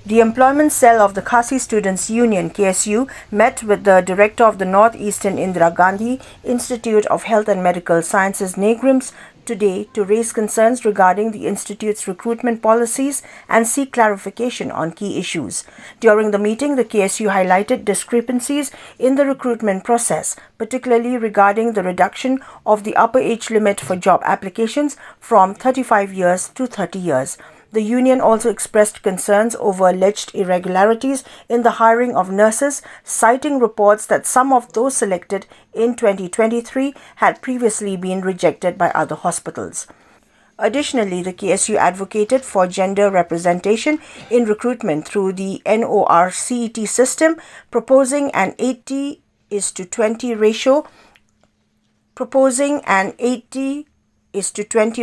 The employment cell of the Khasi Students' Union (KSU) met with the director of the Northeastern Indira Gandhi Institute of Health and Medical Sciences (NEGRIMS) today to raise concerns regarding the institute's recruitment policies and seek clarification on key issues. During the meeting, the KSU highlighted discrepancies in the recruitment process, particularly regarding the reduction of the upper age limit for job applications from 35 years to 30 years. The union also expressed concerns over alleged irregularities in the hiring of nurses, citing reports that some of those selected in 2023 had previously been rejected by other hospitals. Additionally, the KSU advocated for gender representation in recruitment through the NORCET system, proposing an 80:20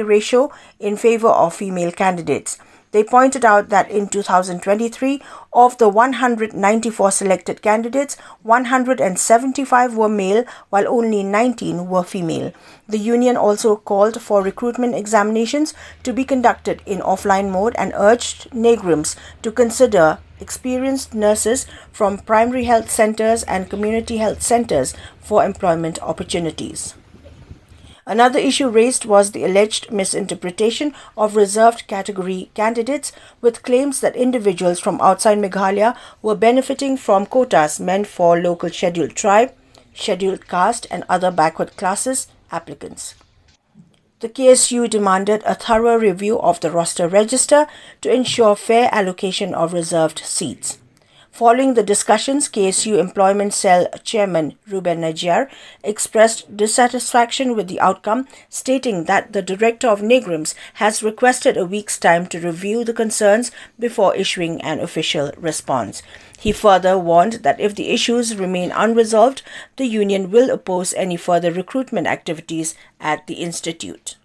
ratio, in favor of female candidates. They pointed out that in 2023, of the 194 selected candidates, 175 were male, while only 19 were female. The union also called for recruitment examinations to be conducted in offline mode and urged NEGRIMS to consider experienced nurses from primary health centers and community health centers for employment opportunities. Another issue raised was the alleged misinterpretation of reserved category candidates, with claims that individuals from outside Meghalaya were benefiting from quotas meant for local scheduled tribe, scheduled caste and other backward classes applicants. The KSU demanded a thorough review of the roster register to ensure fair allocation of reserved seats. Following the discussions, KSU Employment Cell Chairman Ruben Najjar expressed dissatisfaction with the outcome, stating that the director of NEGRIMS has requested a week's time to review the concerns before issuing an official response. He further warned that if the issues remain unresolved, the union will oppose any further recruitment activities at the institute.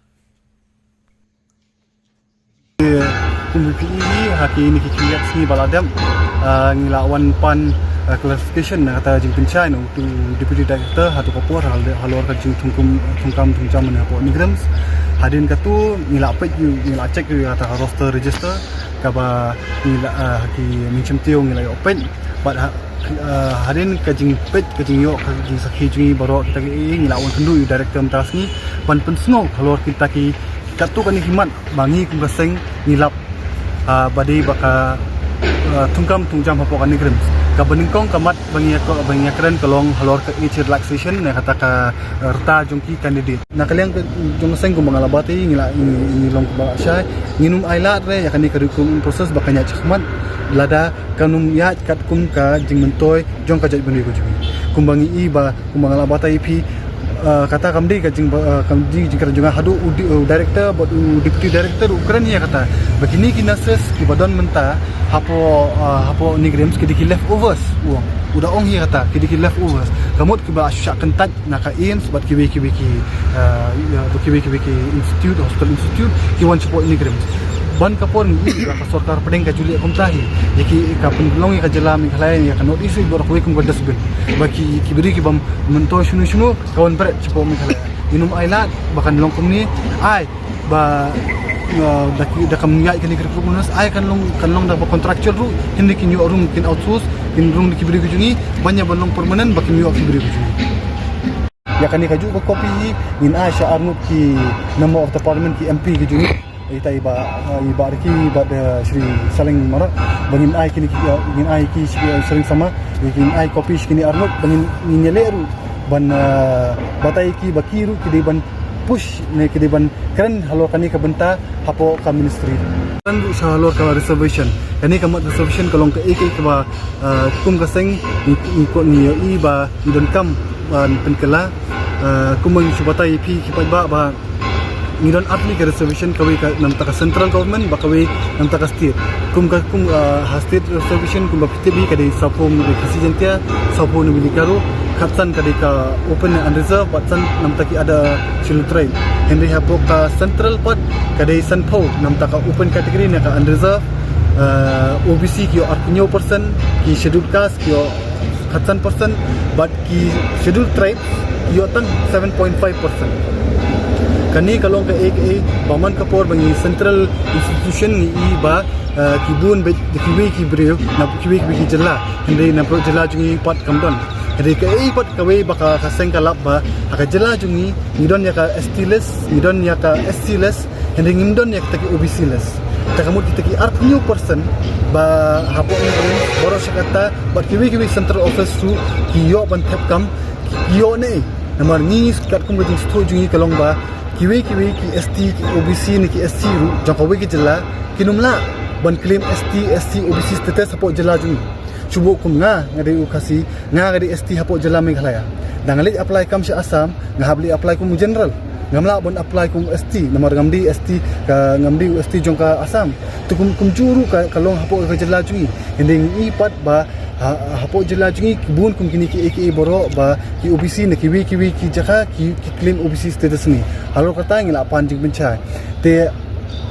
Haki ini kikiyat sini baladam ngilawan pan clarification kata jing pencai untuk deputy director hatu kapur halor ka jing tungkam mana po NEGRIMS hadin katu ngilapet ngila check kata roster register kaba ngila haki mincem tio ngila open but hadin ka jing pet ka jing yo ka jing sakhi jing baro kita ngilawan kendu director mentasni pan pensno halor kita ki katu kan himat bangi kum kaseng ngilap badi baka tungkam tungjam hapokan NEGRIMS ka beningkong kamat bangi keren kalong halor ka age relaxation na kata ka rta jongki candidate na kalyang jong seng kum mangalabati ngila ini long ba sya nginum ailat re yakani curriculum proses bakanya chakmat lada kanum ya kat kum ka jing mentoy jong ka jaj bendi ko jumi kum bangi i ba kum mangalabata ipi kata kamdi kajing jingkar juga hadu director buat deputy director ukuran ya kata begini kinases ki badan menta hapo NEGRIMS kidi leftovers uang udah ong ya kata kidi leftovers kamut ki ba asyak kentat naka in sebab ki institute hospital institute ki wan support NEGRIMS ban kapon ni ka sarkar pedeng ka juli akumtahi yaki ka penlong ka jelam ikhlain ya kanot isi bor ko ikum dasbin baki kibiri ki bam mento shunu kawan berat cepo mikhala minum ailat bahkan long komni ai ba da kam ngai kan ikir kunas ai kan long da contractual ru hindi kin yo room kin outsource kin room di kibiri kujuni banyak balong permanent baki yo kibiri kujuni ya kan ikaju ko kopi in Aisha Arnub ki member of the parliament ki MP kujuni ita iba da Sri Saling Marak bangin ai kini ingin ai ki sering sama ingin ai kopi kini Arnub bangin ninyeleru ban batai ki bakiru kidi ban push ne kidi ban keren halor kani ka benta hapo ka ministry kan sa halor ka reservation kani ka reservation kalong ka ek ba kum kaseng ko ni iba idon kam penkela kumang subatai pi ki ba ngidon atli ke reservation kawi ka namta ka central government bakawi namta ka state kum state reservation kum bapitibi kadi sapo mu presidentia sapo nu bilikaru khatsan kadi ka open and reserve batsan namta ki ada scheduled tribe henry hapo ka central part kadi sanpo namta ka open category na ka unreserved OBC ki 8% ki scheduled caste ki khatsan percent but ki scheduled tribe ki tang 7.5%. Kani kalong ka AKA baman kapor bangi central institution ni iba kibun kiwi kibriu na kiwi ki jela hindi na pro jela jungi pat kamdon jadi ke pat kawe baka kaseng kalap ba aka jela jungi ngidon ya ka ST-less ngidon ya ka SC-less hindi ngidon ya ka OBC-less ta kamu kita ki art new person ba hapo ni boros kata ba kiwi central office tu kiyo ban thep kam kiyo ne namar ni kat kum gajing sto jungi kalong ba kiwi ki ST ki OBC ni ki SC ru jangkawe ki jela kinumla ban claim SC OBC status hapo jela jungi cubo kum ngade ukasi ngade ST hapo jela Meghalaya dangali apply kam si Assam ngahabli apply kum general ngamla bon apply kum ST namar ngamdi ST ka ngamdi ST jongka Assam tu kum juru ka kalong hapo ka jela jungi ending ipat ba hapo jela jungi kibun kum kini ki AKA boro ba ki OBC na kiwi ki jaka ki claim OBC status ni halo kata ngila panjing bencai te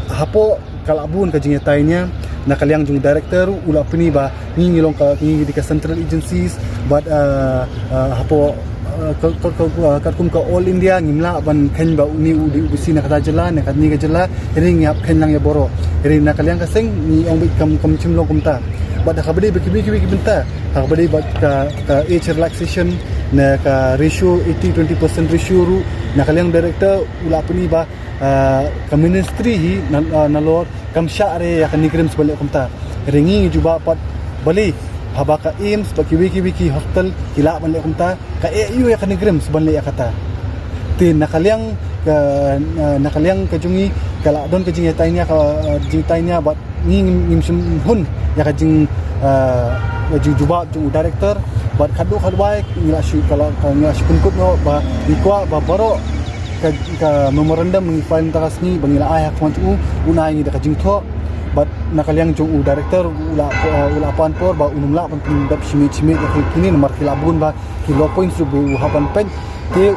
hapo kalabun ka jinga tainya na kaliang jung director ula pini ba ngilong ka ngi di ka central agencies but hapo kum ka all India ngimla ban khen ba uni di UBC na kata jela na katni ka jela ring ngap khen lang ya boro ring na kaliang ka seng ni ong bit kam chimlo kumta but kabadi kiwi benta kabadi ba ka age relaxation na ka ratio 80-20% ratio ru na kaliang director ula pini ba ka ministry hi na lor kam syare ya kan nikrim sebalik kumta ringi juba pat bali haba ka aims ba kiwi ki hospital kila balik kumta ka EU ya kan nikrim sebalik ya kata tin nakaliang ka jungi kala don ka jinga tainya ka jing tainya bat ngim hun ya ka jing juba jung director bat khadwai ngila shu kala ngila shu kunkut no ba ikwa ba baro ka memorandum mengifain takasni bangila ayak kwantu unai ni ka jing tho bat nakaliang jung director ula panpor ba unumla pan dap shimi ya kini nomor kilabun ba kilo point subu hapan pen te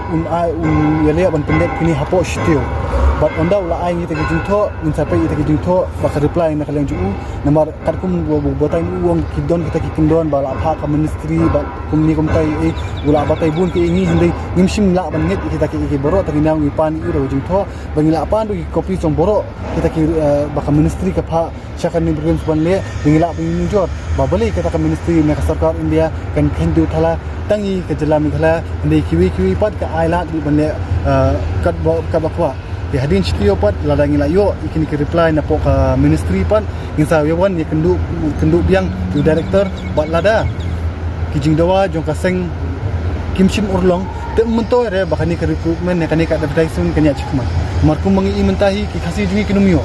yale ban pendek kini hapo shtiu but onda ula ai ni tegi jungtho in sapai tegi jungtho baka reply na kaliang juu namar karkum botai uang kidon kita kikindon bala apha ka ministry ba kumni kumtai ula batai bun ke ingi hindai ngimsim la ban nget kita ki boro tagi nang ipan iro jungtho bangila apan du kopi som boro kita ki baka ministry ka pha chakan ni bergen ban le bangila bingin jor ba bali kita ka ministry na ka sarkar India kan hindu thala tangi ke jela Meghalaya hindai kiwi pat ka ailat di ban le kat bakwa di hadin shitio pat ladang ila yo ikini ki reply na po ka ministry pat insa yawan ya kendu biang tu director bat lada kijing dawa jong kaseng kimshim urlong te mento re bakani ka recruitment ne kani ka advertisement kanya chikman markum mangi imentahi ki khasi jungi kinumyo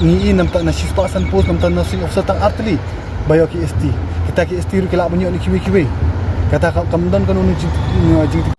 ngi nam tak na shispasan post nam tan nasing officer tang artli bayo ki ST kita ki ST ru kila banyo ni kiwi kata kamdan kan unu jing